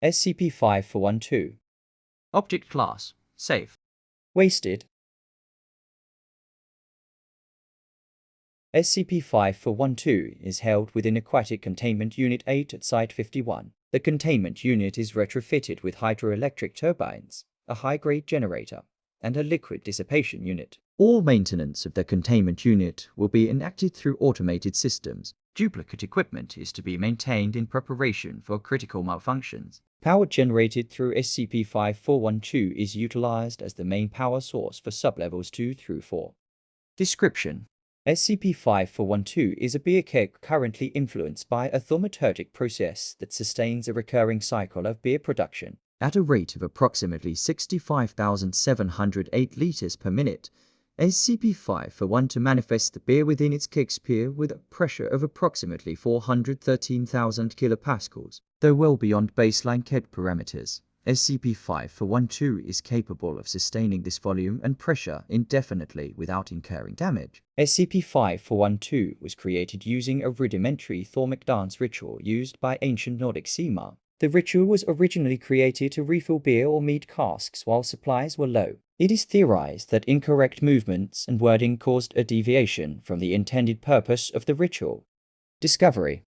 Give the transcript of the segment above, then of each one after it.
SCP-5412. Object Class Safe. Wasted. SCP-5412 is held within Aquatic Containment Unit 8 at Site 51. The containment unit is retrofitted with hydroelectric turbines, a high-grade generator, and a liquid dissipation unit. All maintenance of the containment unit will be enacted through automated systems. Duplicate equipment is to be maintained in preparation for critical malfunctions. Power generated through SCP-5412 is utilized as the main power source for sublevels 2 through 4. Description: SCP-5412 is a beer keg currently influenced by a thaumaturgic process that sustains a recurring cycle of beer production at a rate of approximately 65,708 liters per minute. SCP-5412 manifests the beer within its keg sphere with a pressure of approximately 413,000 kilopascals, though well beyond baseline keg parameters. SCP-5412 is capable of sustaining this volume and pressure indefinitely without incurring damage. SCP-5412 was created using a rudimentary thaumic dance ritual used by ancient Nordic Sema. The ritual was originally created to refill beer or mead casks while supplies were low. It is theorized that incorrect movements and wording caused a deviation from the intended purpose of the ritual. Discovery: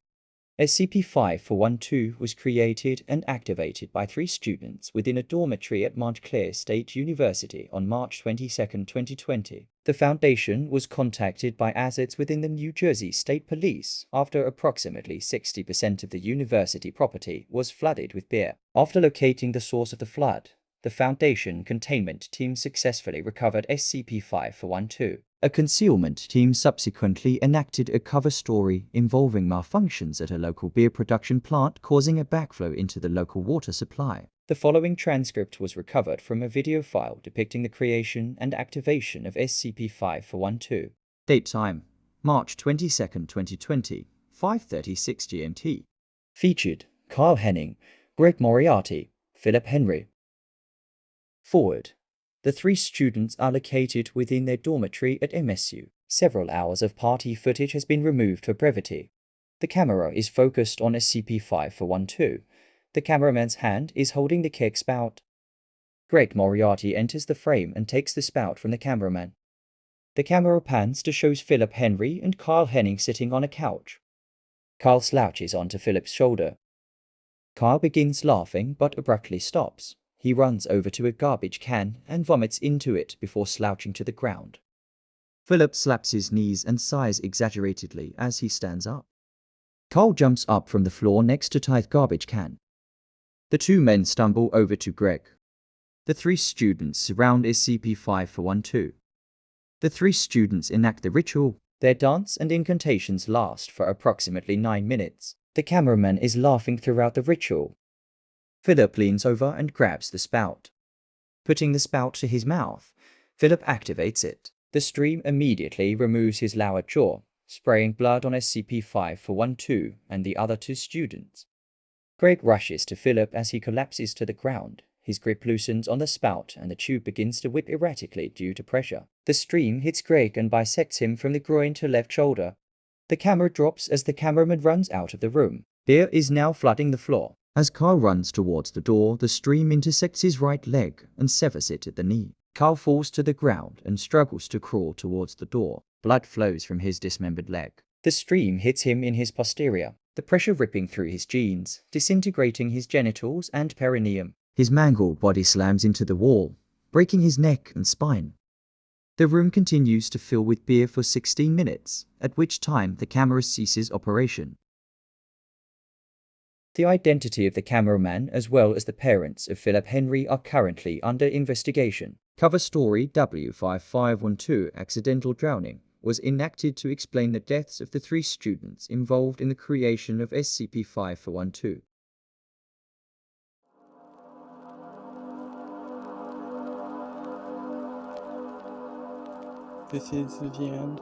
SCP-5412 was created and activated by 3 students within a dormitory at Montclair State University on March 22, 2020. The Foundation was contacted by assets within the New Jersey State Police after approximately 60% of the university property was flooded with beer. After locating the source of the flood, the Foundation containment team successfully recovered SCP-5412. A concealment team subsequently enacted a cover story involving malfunctions at a local beer production plant causing a backflow into the local water supply. The following transcript was recovered from a video file depicting the creation and activation of SCP-5412. Date time: March 22, 2020, 5:36 GMT. Featured: Carl Henning, Greg Moriarty, Philip Henry. Forward: the 3 students are located within their dormitory at MSU. Several hours of party footage has been removed for brevity. The camera is focused on SCP-5412. The cameraman's hand is holding the keg spout. Greg Moriarty enters the frame and takes the spout from the cameraman. The camera pans to show Philip Henry and Carl Henning sitting on a couch. Carl slouches onto Philip's shoulder. Carl begins laughing but abruptly stops. He runs over to a garbage can and vomits into it before slouching to the ground. Philip slaps his knees and sighs exaggeratedly as he stands up. Carl jumps up from the floor next to Tythe's garbage can. The 2 men stumble over to Greg. The 3 students surround SCP-5412. The 3 students enact the ritual. Their dance and incantations last for approximately 9 minutes. The cameraman is laughing throughout the ritual. Philip leans over and grabs the spout. Putting the spout to his mouth, Philip activates it. The stream immediately removes his lower jaw, spraying blood on SCP-5412 and the other 2 students. Greg rushes to Philip as he collapses to the ground. His grip loosens on the spout and the tube begins to whip erratically due to pressure. The stream hits Greg and bisects him from the groin to left shoulder. The camera drops as the cameraman runs out of the room. Beer is now flooding the floor. As Carl runs towards the door, the stream intersects his right leg and severs it at the knee. Carl falls to the ground and struggles to crawl towards the door. Blood flows from his dismembered leg. The stream hits him in his posterior, the pressure ripping through his jeans, disintegrating his genitals and perineum. His mangled body slams into the wall, breaking his neck and spine. The room continues to fill with beer for 16 minutes, at which time the camera ceases operation. The identity of the cameraman as well as the parents of Philip Henry are currently under investigation. Cover story W5512 Accidental Drowning was enacted to explain the deaths of the 3 students involved in the creation of SCP-5412. This is the end.